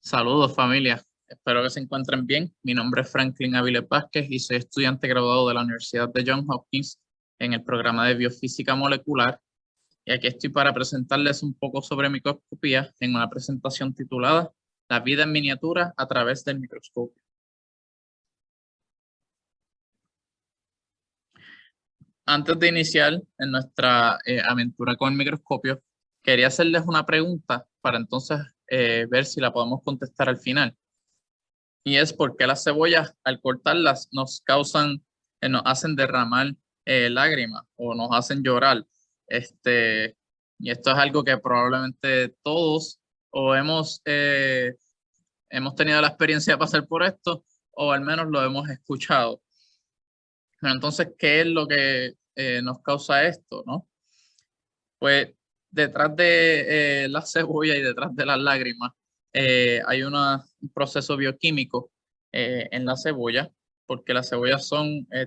Saludos familia, espero que se encuentren bien. Mi nombre es Franklin Aviles Vázquez y soy estudiante graduado de la Universidad de Johns Hopkins en el programa de Biofísica Molecular. Y aquí estoy para presentarles un poco sobre microscopía en una presentación titulada La vida en miniatura a través del microscopio. Antes de iniciar en nuestra aventura con el microscopio, quería hacerles una pregunta para entonces ver si la podemos contestar al final. Y es porque las cebollas, al cortarlas, nos hacen derramar lágrimas o nos hacen llorar. Este, y esto es algo que probablemente todos o hemos tenido la experiencia de pasar por esto, o al menos lo hemos escuchado. Pero entonces, ¿qué es lo que nos causa esto, no? Pues detrás de la cebolla y detrás de las lágrimas hay un proceso bioquímico en la cebolla, porque las cebollas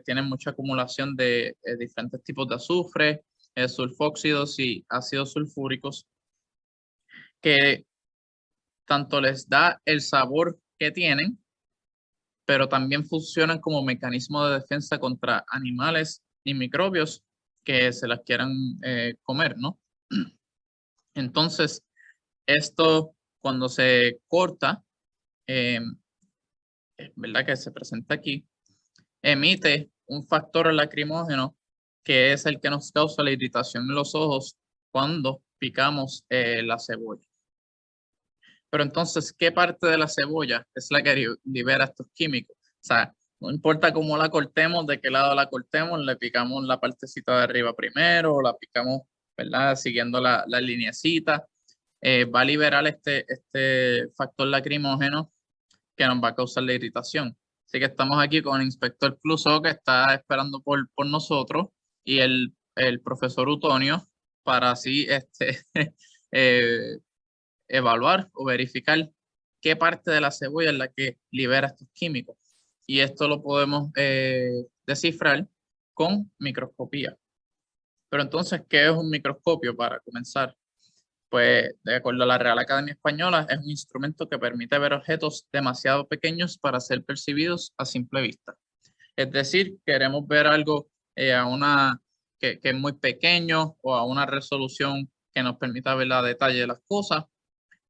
tienen mucha acumulación de diferentes tipos de azufre, sulfóxidos y ácidos sulfúricos, que tanto les da el sabor que tienen, pero también funcionan como mecanismo de defensa contra animales y microbios que se las quieran comer, ¿no? Entonces, esto cuando se corta, eh, ¿verdad? Que se presenta aquí, emite un factor lacrimógeno que es el que nos causa la irritación en los ojos cuando picamos la cebolla. Pero entonces, ¿qué parte de la cebolla es la que libera estos químicos? O sea, no importa cómo la cortemos, de qué lado la cortemos, le picamos la partecita de arriba primero, o la picamos, ¿verdad? Siguiendo la lineecita, va a liberar este factor lacrimógeno que nos va a causar la irritación. Así que estamos aquí con el inspector Clouseau, que está esperando por nosotros, y el profesor Utonio para así eh, evaluar o verificar qué parte de la cebolla es la que libera estos químicos. Y esto lo podemos descifrar con microscopía. Pero entonces, ¿qué es un microscopio para comenzar? Pues, de acuerdo a la Real Academia Española, es un instrumento que permite ver objetos demasiado pequeños para ser percibidos a simple vista. Es decir, queremos ver algo que es muy pequeño o a una resolución que nos permita ver a detalle de las cosas,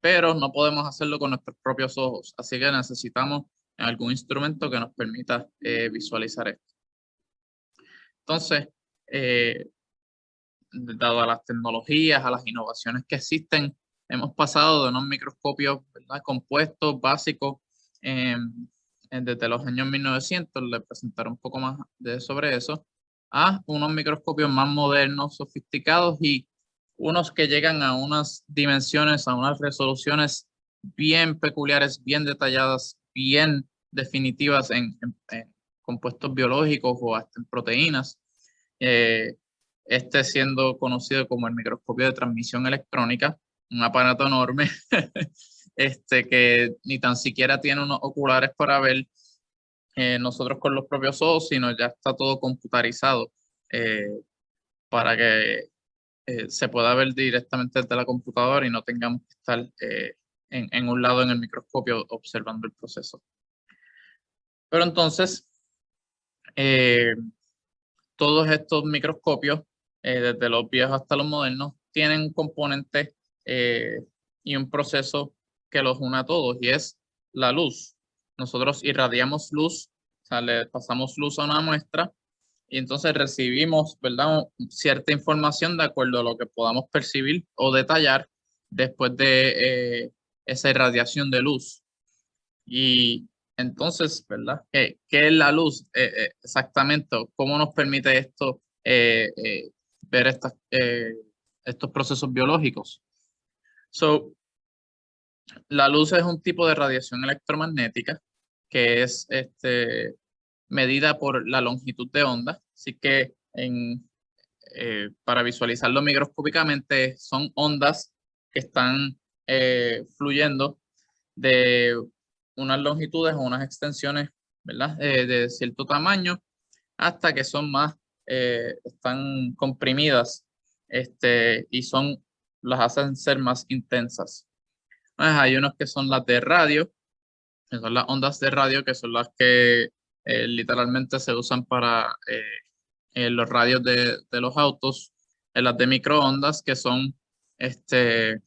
pero no podemos hacerlo con nuestros propios ojos. Así que necesitamos algún instrumento que nos permita visualizar esto. Entonces, eh, dado a las tecnologías, a las innovaciones que existen, hemos pasado de unos microscopios, ¿verdad?, compuestos, básicos, desde los años 1900, le presentaré un poco más sobre eso, a unos microscopios más modernos, sofisticados y unos que llegan a unas dimensiones, a unas resoluciones bien peculiares, bien detalladas, bien definitivas en compuestos biológicos o hasta en proteínas. Siendo conocido como el microscopio de transmisión electrónica, un aparato enorme, que ni tan siquiera tiene unos oculares para ver nosotros con los propios ojos, sino ya está todo computarizado eh, para que se pueda ver directamente desde la computadora y no tengamos que estar en un lado en el microscopio observando el proceso. Pero entonces, eh, todos estos microscopios, desde los viejos hasta los modernos, tienen un componente y un proceso que los une a todos, y es la luz. Nosotros irradiamos luz, o sea, le pasamos luz a una muestra y entonces recibimos, ¿verdad?, cierta información de acuerdo a lo que podamos percibir o detallar después de esa irradiación de luz. Y entonces, ¿verdad? ¿Qué es la luz exactamente? ¿Cómo nos permite esto ver estos procesos biológicos? La luz es un tipo de radiación electromagnética que es medida por la longitud de onda. Así que para visualizarlo microscópicamente son ondas que están fluyendo de unas longitudes o unas extensiones, ¿verdad? De cierto tamaño hasta que están comprimidas y las hacen ser más intensas. Pues hay unos que son las de radio, que son las ondas de radio, que son las que literalmente se usan para los radios de los autos, las de microondas, que son este,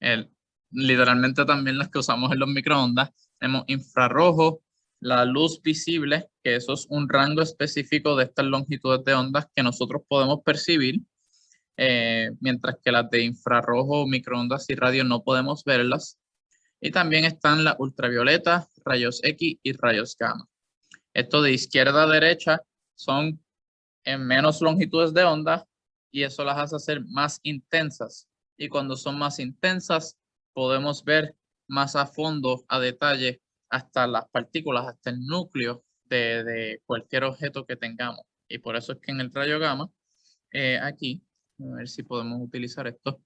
el- literalmente también las que usamos en los microondas. Tenemos infrarrojo, la luz visible, que eso es un rango específico de estas longitudes de ondas que nosotros podemos percibir, mientras que las de infrarrojo, microondas y radio no podemos verlas. Y también están las ultravioletas, rayos X y rayos gamma. Esto de izquierda a derecha son en menos longitudes de onda y eso las hace ser más intensas. Y cuando son más intensas, podemos ver más a fondo, a detalle, hasta las partículas, hasta el núcleo de cualquier objeto que tengamos. Y por eso es que en el rayo gamma, aquí, a ver si podemos utilizar esto,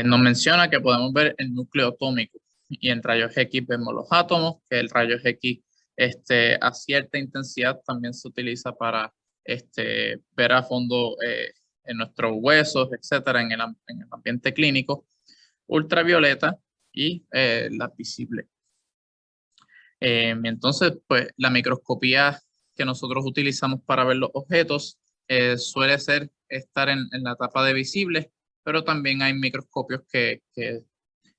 nos menciona que podemos ver el núcleo atómico y en rayos X vemos los átomos, que el rayos X a cierta intensidad también se utiliza para ver a fondo en nuestros huesos, etcétera, en el ambiente clínico, ultravioleta y la visible. Entonces, pues la microscopía que nosotros utilizamos para ver los objetos suele estar en la etapa de visible, pero también hay microscopios que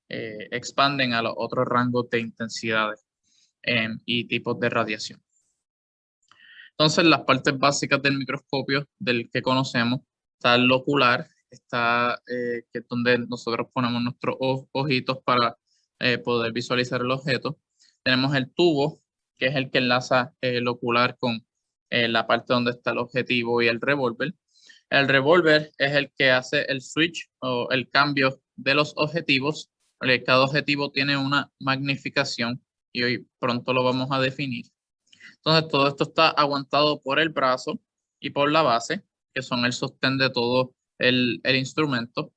expanden a los otros rangos de intensidades y tipos de radiación. Entonces, las partes básicas del microscopio del que conocemos está el ocular, que es donde nosotros ponemos nuestros ojitos para poder visualizar el objeto. Tenemos el tubo, que es el que enlaza el ocular con la parte donde está el objetivo y el revólver. El revólver es el que hace el switch o el cambio de los objetivos. Cada objetivo tiene una magnificación y hoy pronto lo vamos a definir. Entonces, todo esto está aguantado por el brazo y por la base, que son el sostén de todo el instrumento.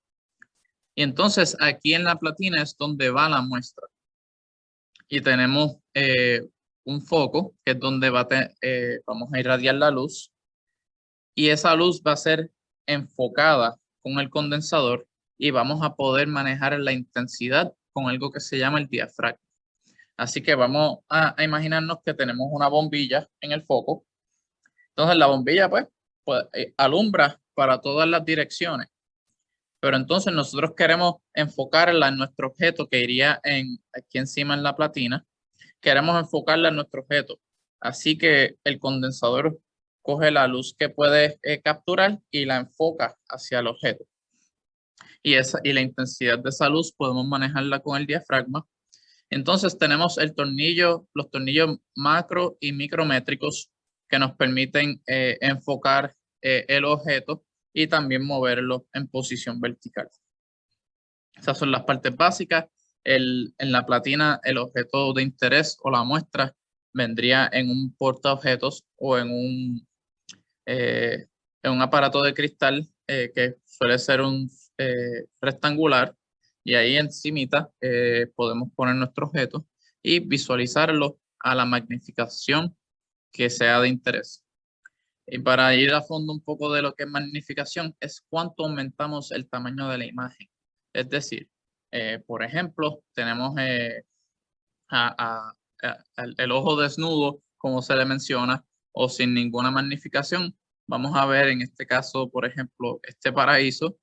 Y entonces, aquí en la platina es donde va la muestra. Y tenemos un foco, que es donde vamos a irradiar la luz. Y esa luz va a ser enfocada con el condensador y vamos a poder manejar la intensidad con algo que se llama el diafragma. Así que vamos a imaginarnos que tenemos una bombilla en el foco. Entonces la bombilla pues alumbra para todas las direcciones. Pero entonces nosotros queremos enfocarla en nuestro objeto que iría aquí encima en la platina. Queremos enfocarla en nuestro objeto. Así que el condensador coge la luz que puede capturar y la enfoca hacia el objeto. Y la intensidad de esa luz podemos manejarla con el diafragma. Entonces tenemos los tornillos macro y micrométricos que nos permiten enfocar el objeto y también moverlo en posición vertical. Esas son las partes básicas. En la platina, el objeto de interés o la muestra vendría en un portaobjetos o en un aparato de cristal que suele ser un rectangular, y ahí encimita podemos poner nuestro objeto y visualizarlo a la magnificación que sea de interés. Y para ir a fondo un poco de lo que es magnificación, es cuánto aumentamos el tamaño de la imagen. Es decir, por ejemplo, tenemos el ojo desnudo, como se le menciona, o sin ninguna magnificación. Vamos a ver en este caso, por ejemplo, este paraíso.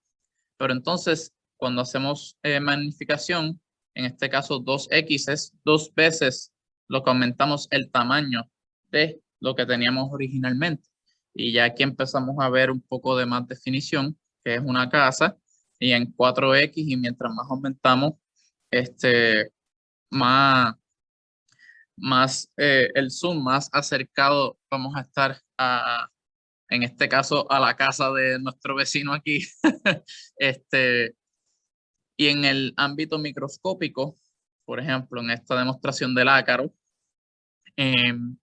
Pero entonces, cuando hacemos magnificación, en este caso 2x es 2 veces lo que aumentamos el tamaño de lo que teníamos originalmente. Y ya aquí empezamos a ver un poco de más definición, que es una casa, y en 4x, y mientras más aumentamos, más, el zoom más acercado vamos a estar en este caso, a la casa de nuestro vecino aquí. Y en el ámbito microscópico, por ejemplo, en esta demostración del ácaro,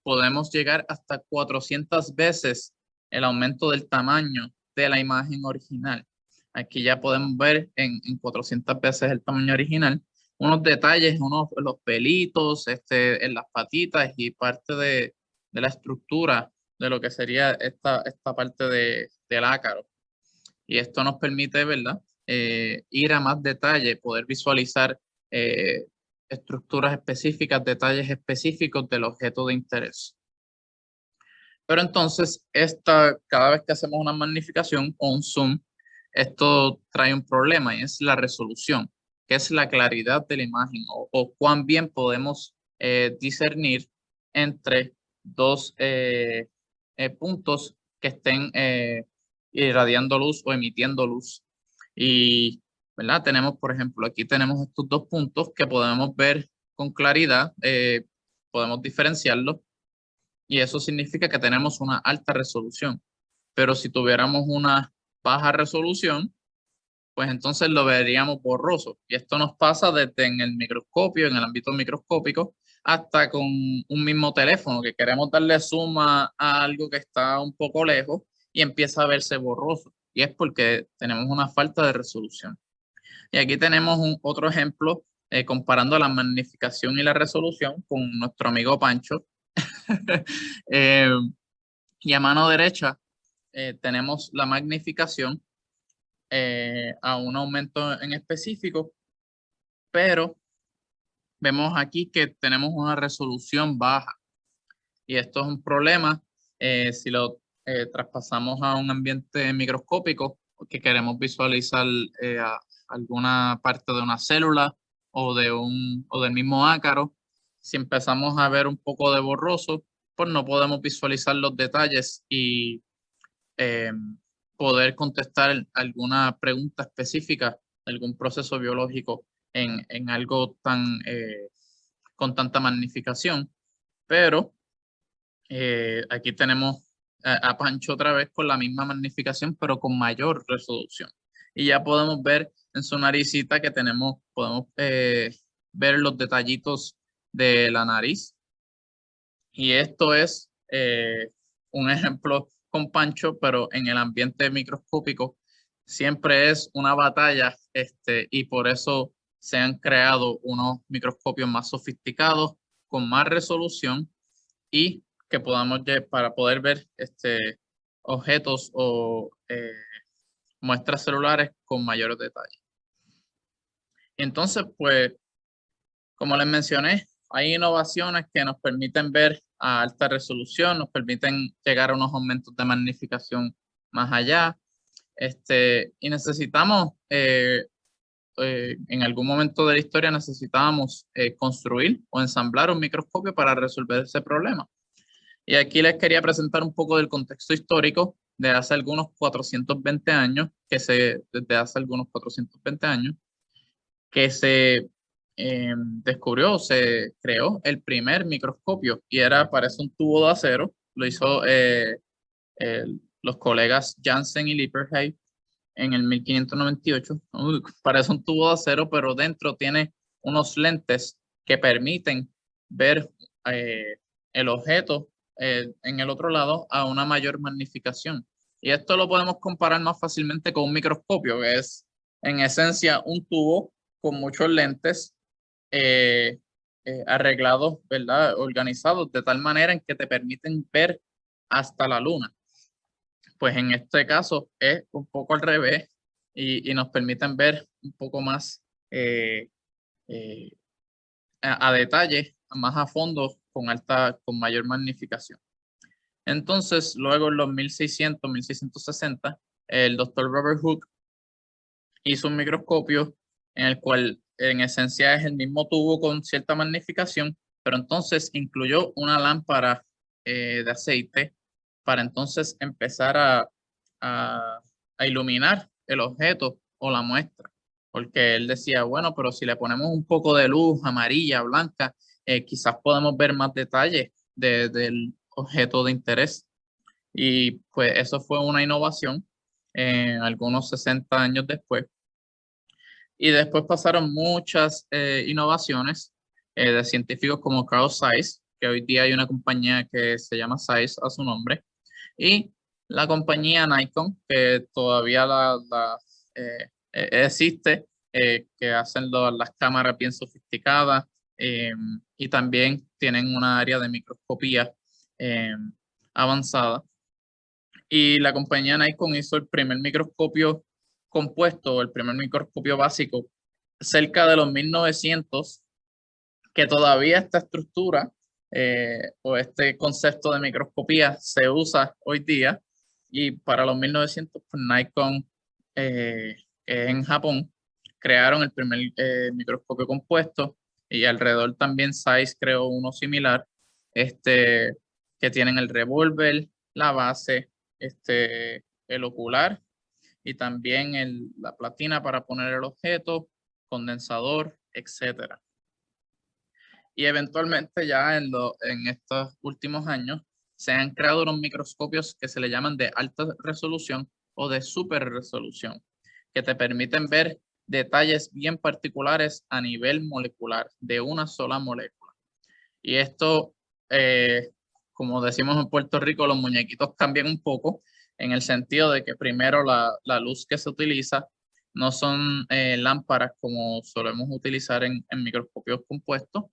podemos llegar hasta 400 veces el aumento del tamaño de la imagen original. Aquí ya podemos ver en 400 veces el tamaño original unos detalles, los pelitos, en las patitas y parte de la estructura de lo que sería esta parte del ácaro. Y esto nos permite, ¿verdad? ir a más detalle, poder visualizar estructuras específicas, detalles específicos del objeto de interés. Pero entonces, cada vez que hacemos una magnificación o un zoom, esto trae un problema y es la resolución, que es la claridad de la imagen o cuán bien podemos discernir entre dos puntos que estén irradiando luz o emitiendo luz. Y, ¿verdad? Tenemos, por ejemplo, aquí tenemos estos dos puntos que podemos ver con claridad, podemos diferenciarlos y eso significa que tenemos una alta resolución. Pero si tuviéramos una baja resolución, pues entonces lo veríamos borroso. Y esto nos pasa desde en el microscopio, en el ámbito microscópico, hasta con un mismo teléfono, que queremos darle zoom a algo que está un poco lejos y empieza a verse borroso. Y es porque tenemos una falta de resolución. Y aquí tenemos otro ejemplo comparando la magnificación y la resolución con nuestro amigo Pancho. Eh, y a mano derecha tenemos la magnificación a un aumento en específico, pero vemos aquí que tenemos una resolución baja. Y esto es un problema si lo traspasamos a un ambiente microscópico, que queremos visualizar alguna parte de una célula o del mismo ácaro. Si empezamos a ver un poco de borroso, pues no podemos visualizar los detalles y poder contestar alguna pregunta específica, algún proceso biológico en algo con tanta magnificación. Pero aquí tenemos a Pancho otra vez con la misma magnificación, pero con mayor resolución. Y ya podemos ver en su naricita que podemos ver los detallitos de la nariz. Y esto es un ejemplo con Pancho, pero en el ambiente microscópico siempre es una batalla, y por eso se han creado unos microscopios más sofisticados, con más resolución y que podamos para poder ver objetos o muestras celulares con mayores detalles. Entonces, pues, como les mencioné, hay innovaciones que nos permiten ver a alta resolución, nos permiten llegar a unos aumentos de magnificación más allá, y necesitamos, en algún momento de la historia necesitábamos construir o ensamblar un microscopio para resolver ese problema. Y aquí les quería presentar un poco del contexto histórico de hace algunos 420 años, desde hace algunos 420 años, que se descubrió, se creó el primer microscopio y parece un tubo de acero. Lo hizo los colegas Janssen y Lippershey en el 1598. Parece un tubo de acero, pero dentro tiene unos lentes que permiten ver el objeto en el otro lado a una mayor magnificación. Y esto lo podemos comparar más fácilmente con un microscopio, que es en esencia un tubo con muchos lentes arreglados, ¿verdad? Organizados de tal manera en que te permiten ver hasta la luna. Pues en este caso es un poco al revés y nos permiten ver un poco más eh, a detalle, más a fondo, con mayor magnificación. Entonces, luego en los 1600, 1660, el doctor Robert Hooke hizo un microscopio en el cual en esencia es el mismo tubo con cierta magnificación, pero entonces incluyó una lámpara de aceite para entonces empezar a iluminar el objeto o la muestra. Porque él decía, bueno, pero si le ponemos un poco de luz amarilla, blanca, quizás podemos ver más detalles del objeto de interés. Y pues eso fue una innovación algunos 60 años después. Y después pasaron muchas innovaciones de científicos como Carl Zeiss, que hoy día hay una compañía que se llama Zeiss a su nombre, y la compañía Nikon, que todavía existe, que hacen las cámaras bien sofisticadas y también tienen una área de microscopía eh, avanzada. Y la compañía Nikon hizo el primer microscopio compuesto, el primer microscopio básico, cerca de los 1900, que todavía esta estructura o este concepto de microscopía se usa hoy día. Y para los 1900, pues Nikon, en Japón, crearon el primer microscopio compuesto, y alrededor también Zeiss creó uno similar, que tienen el revólver, la base, el ocular y también la platina para poner el objeto, condensador, etcétera. Y eventualmente ya en estos últimos años se han creado unos microscopios que se le llaman de alta resolución o de super resolución, que te permiten ver detalles bien particulares a nivel molecular de una sola molécula. Y esto, como decimos en Puerto Rico, los muñequitos cambian un poco en el sentido de que primero la luz que se utiliza no son lámparas como solemos utilizar en microscopios compuestos.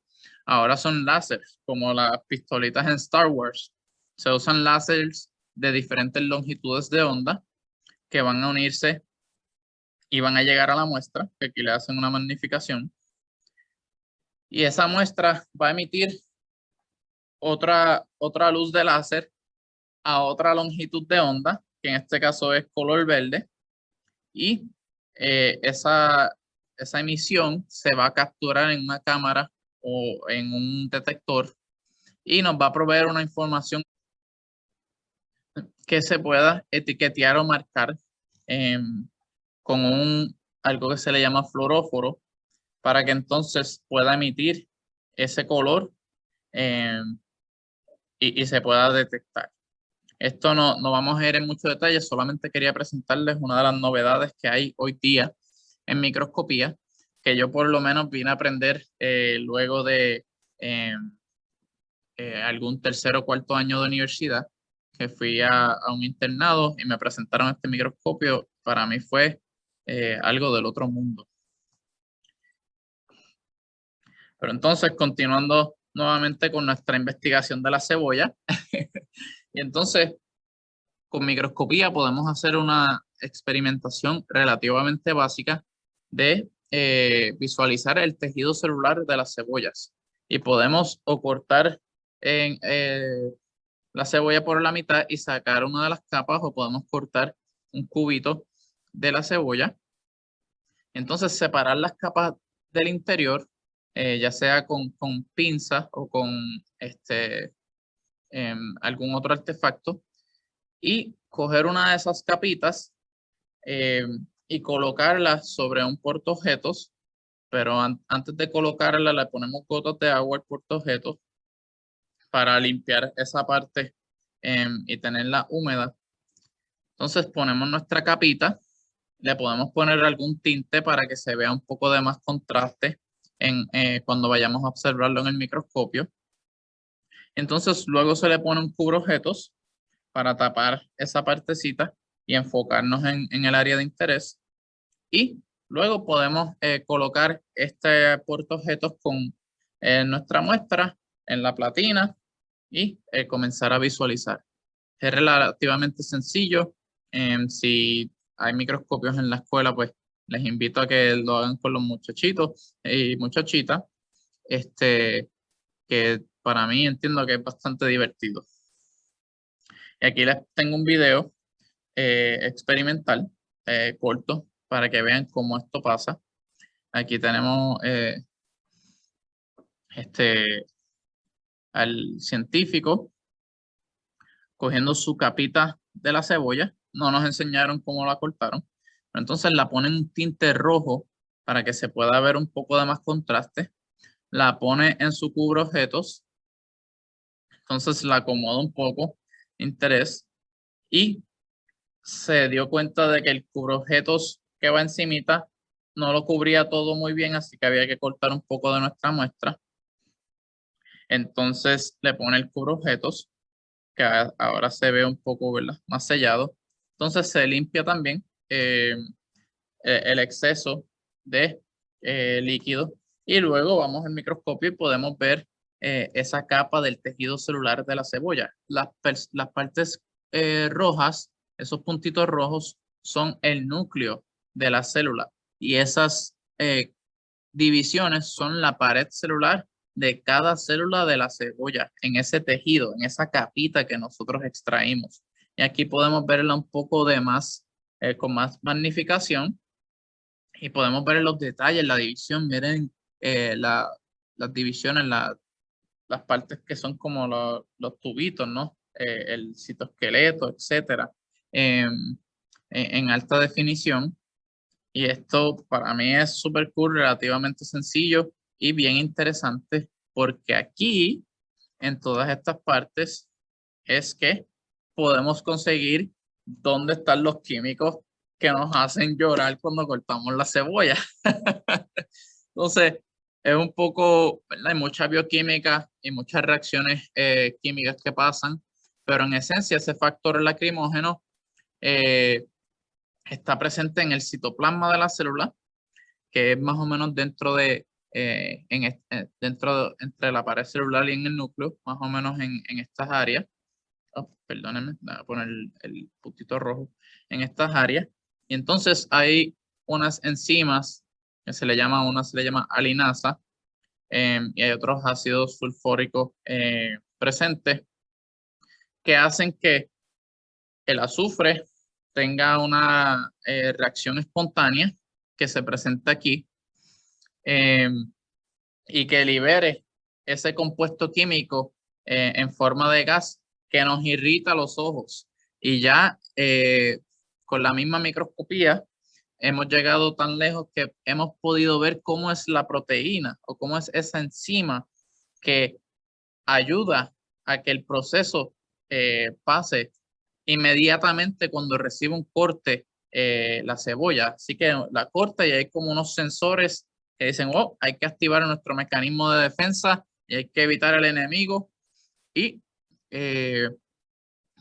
Ahora son láseres, como las pistolitas en Star Wars. Se usan láseres de diferentes longitudes de onda que van a unirse y van a llegar a la muestra, que aquí le hacen una magnificación. Y esa muestra va a emitir otra luz de láser a otra longitud de onda, que en este caso es color verde, y esa emisión se va a capturar en una cámara o en un detector y nos va a proveer una información que se pueda etiquetear o marcar con algo que se le llama fluoróforo, para que entonces pueda emitir ese color y se pueda detectar. Esto no vamos a ir en muchos detalles, solamente quería presentarles una de las novedades que hay hoy día en microscopía, que yo por lo menos vine a aprender luego de algún tercer o cuarto año de universidad, que fui a un internado y me presentaron este microscopio. Para mí fue algo del otro mundo. Pero entonces, continuando nuevamente con nuestra investigación de la cebolla, y entonces con microscopía podemos hacer una experimentación relativamente básica de visualizar el tejido celular de las cebollas. Y podemos o cortar la cebolla por la mitad y sacar una de las capas, o podemos cortar un cubito de la cebolla. Entonces separar las capas del interior, ya sea con pinzas o con algún otro artefacto, y coger una de esas capitas y colocarlas sobre un portaobjetos, pero antes de colocarla le ponemos gotas de agua al portaobjetos para limpiar esa parte y tenerla húmeda. Entonces ponemos nuestra capita, le podemos poner algún tinte para que se vea un poco de más contraste cuando vayamos a observarlo en el microscopio. Entonces luego se le pone un cubreobjetos para tapar esa partecita y enfocarnos en el área de interés. Y luego podemos colocar este portaobjetos con nuestra muestra en la platina y comenzar a visualizar. Es relativamente sencillo. Si hay microscopios en la escuela, pues les invito a que lo hagan con los muchachitos y muchachitas, que para mí entiendo que es bastante divertido. Y aquí les tengo un video experimental corto para que vean cómo esto pasa. Aquí tenemos al científico cogiendo su capita de la cebolla. No nos enseñaron cómo la cortaron, pero entonces la ponen un tinte rojo para que se pueda ver un poco de más contraste. La pone en su cubreobjetos, entonces la acomoda un poco, interés, y se dio cuenta de que el cubreobjetos que va encimita no lo cubría todo muy bien, así que había que cortar un poco de nuestra muestra. Entonces le pone el cubreobjetos, que ahora se ve un poco, ¿verdad?, más sellado. Entonces se limpia también el exceso de líquido, y luego vamos al microscopio y podemos ver esa capa del tejido celular de la cebolla. Las partes rojas, esos puntitos rojos, son el núcleo de la célula. Y esas divisiones son la pared celular de cada célula de la cebolla, en ese tejido, en esa capita que nosotros extraímos. Y aquí podemos verla un poco de más, con más magnificación. Y podemos ver los detalles, la división. Miren las divisiones, las partes que son como los tubitos, ¿no? El citoesqueleto, etcétera, en alta definición. Y esto para mí es súper cool, relativamente sencillo y bien interesante, porque aquí, en todas estas partes, es que podemos conseguir dónde están los químicos que nos hacen llorar cuando cortamos la cebolla. Entonces, es un poco, ¿verdad? Hay mucha bioquímica y muchas reacciones químicas que pasan, pero en esencia ese factor lacrimógeno está presente en el citoplasma de la célula, que es más o menos dentro de, entre la pared celular y en el núcleo, más o menos en estas áreas. Oh, perdónenme, voy a poner el puntito rojo en estas áreas. Y entonces hay unas enzimas que una se le llama alinasa, y hay otros ácidos sulfúricos presentes que hacen que el azufre tenga una reacción espontánea que se presenta aquí, y que libere ese compuesto químico en forma de gas que nos irrita los ojos. Y ya con la misma microscopía hemos llegado tan lejos que hemos podido ver cómo es la proteína o cómo es esa enzima que ayuda a que el proceso pase inmediatamente cuando recibe un corte la cebolla. Así que la corta y hay como unos sensores que dicen, oh, hay que activar nuestro mecanismo de defensa y hay que evitar al enemigo, y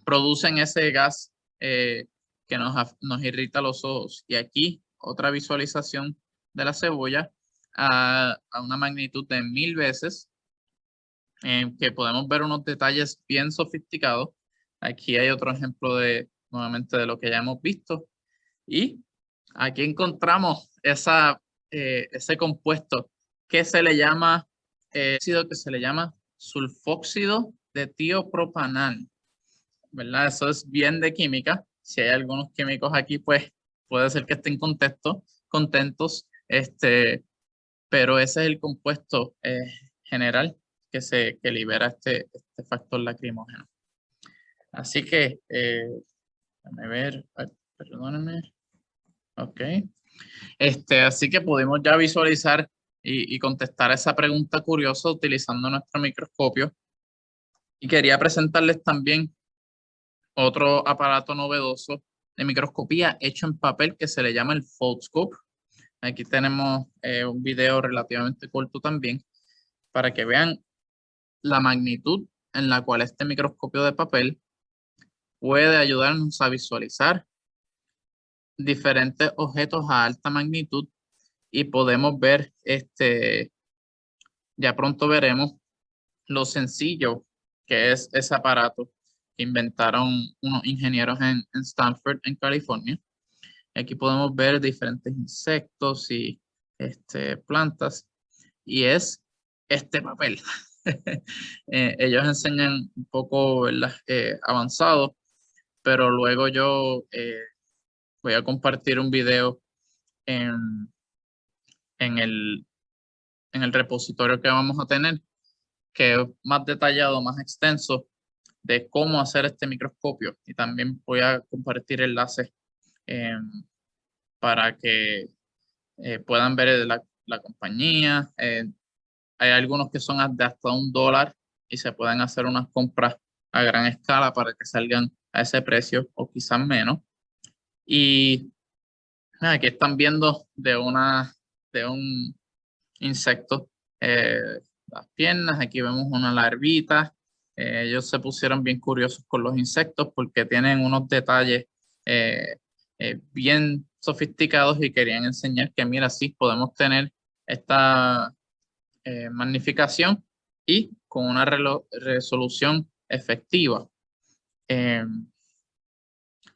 producen ese gas que nos irrita los ojos. Y aquí otra visualización de la cebolla a una magnitud de 1000 veces, que podemos ver unos detalles bien sofisticados. Aquí hay otro ejemplo nuevamente de lo que ya hemos visto. Y aquí encontramos ese compuesto que se le llama, que se le llama sulfóxido de tiopropanal, ¿verdad? Eso es bien de química. Si hay algunos químicos aquí, pues puede ser que estén contentos, pero ese es el compuesto general que libera este factor lacrimógeno. Así que, déjame ver, ay, perdónenme. Ok. Así que pudimos ya visualizar y contestar esa pregunta curiosa utilizando nuestro microscopio. Y quería presentarles también otro aparato novedoso de microscopía hecho en papel que se le llama el Foldscope. Aquí tenemos un video relativamente corto también para que vean la magnitud en la cual este microscopio de papel puede ayudarnos a visualizar diferentes objetos a alta magnitud, y podemos ver, ya pronto veremos lo sencillo que es ese aparato que inventaron unos ingenieros en Stanford, en California. Aquí podemos ver diferentes insectos y plantas, y es este papel. Ellos enseñan un poco, ¿verdad? Avanzado, pero luego yo voy a compartir un video en, en el repositorio que vamos a tener, que es más detallado, más extenso, de cómo hacer este microscopio. Y también voy a compartir enlaces para que puedan ver la compañía. Hay algunos que son de hasta $1 y se pueden hacer unas compras a gran escala para que salgan a ese precio o quizás menos. Y aquí están viendo de un insecto las piernas. Aquí vemos una larvita. Ellos se pusieron bien curiosos con los insectos porque tienen unos detalles bien sofisticados, y querían enseñar que, mira, sí, podemos tener esta magnificación y con una resolución efectiva.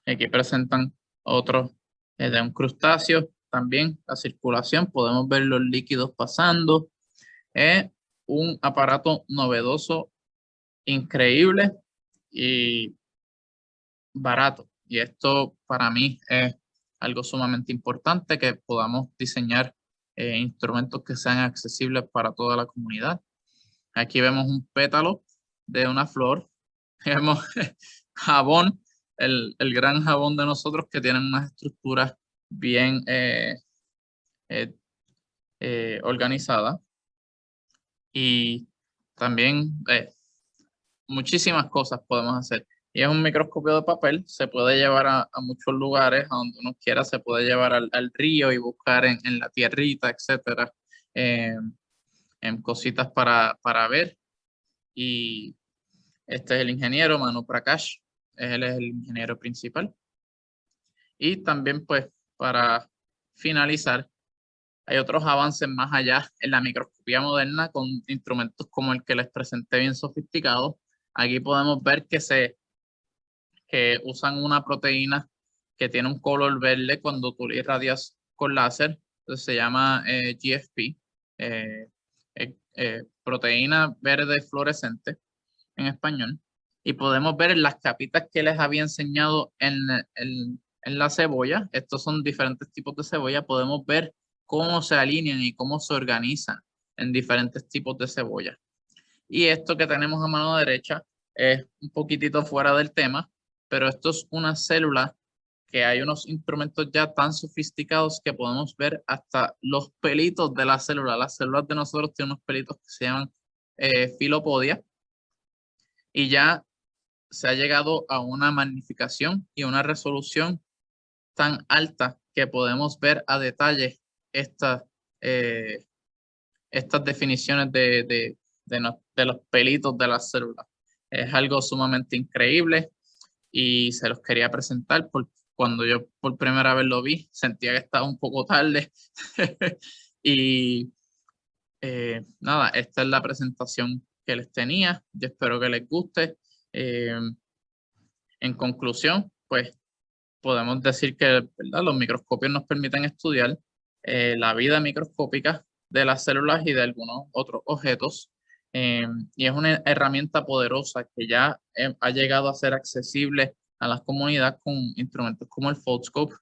Aquí presentan otros de un crustáceo. También la circulación, podemos ver los líquidos pasando. Es un aparato novedoso, increíble y barato. Y esto para mí es algo sumamente importante, que podamos diseñar instrumentos que sean accesibles para toda la comunidad. Aquí vemos un pétalo de una flor. Vemos jabón, el gran jabón de nosotros, que tienen unas estructuras bien organizadas. Y también muchísimas cosas podemos hacer. Y es un microscopio de papel, se puede llevar a muchos lugares, a donde uno quiera, se puede llevar al río y buscar en la tierrita, etcétera, en cositas para ver. Y este es el ingeniero Manu Prakash, él es el ingeniero principal. Y también, pues, para finalizar, hay otros avances más allá en la microscopía moderna, con instrumentos como el que les presenté, bien sofisticados. Aquí podemos ver que usan una proteína que tiene un color verde cuando tú le irradias con láser. Entonces se llama GFP, proteína verde fluorescente en español. Y podemos ver las capitas que les había enseñado en la cebolla. Estos son diferentes tipos de cebolla. Podemos ver cómo se alinean y cómo se organizan en diferentes tipos de cebolla. Y esto que tenemos a mano derecha es un poquitito fuera del tema, pero esto es una célula que hay unos instrumentos ya tan sofisticados que podemos ver hasta los pelitos de la célula. Las células de nosotros tienen unos pelitos que se llaman filopodia, y ya se ha llegado a una magnificación y una resolución tan alta que podemos ver a detalle estas definiciones de los pelitos de las células. Es algo sumamente increíble y se los quería presentar porque cuando yo por primera vez lo vi, sentía que estaba un poco tarde. Y nada, esta es la presentación que les tenía. Yo espero que les guste. En conclusión, pues podemos decir que, ¿verdad?, los microscopios nos permiten estudiar la vida microscópica de las células y de algunos otros objetos. Y es una herramienta poderosa que ya ha llegado a ser accesible a las comunidades con instrumentos como el Foldscope,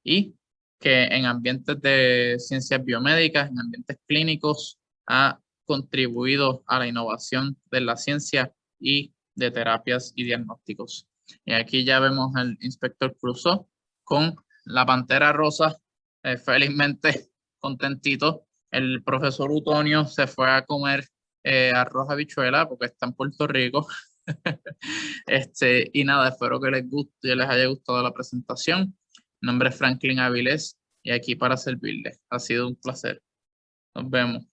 y que en ambientes de ciencias biomédicas, en ambientes clínicos, ha contribuido a la innovación de la ciencia y de terapias y diagnósticos. Y aquí ya vemos al inspector Clouseau con la pantera rosa, felizmente contentito. El profesor Utonio se fue a comer arroz habichuela porque está en Puerto Rico. Y nada, espero que les guste, les haya gustado la presentación. Mi nombre es Franklin Avilés y aquí para servirles. Ha sido un placer. Nos vemos.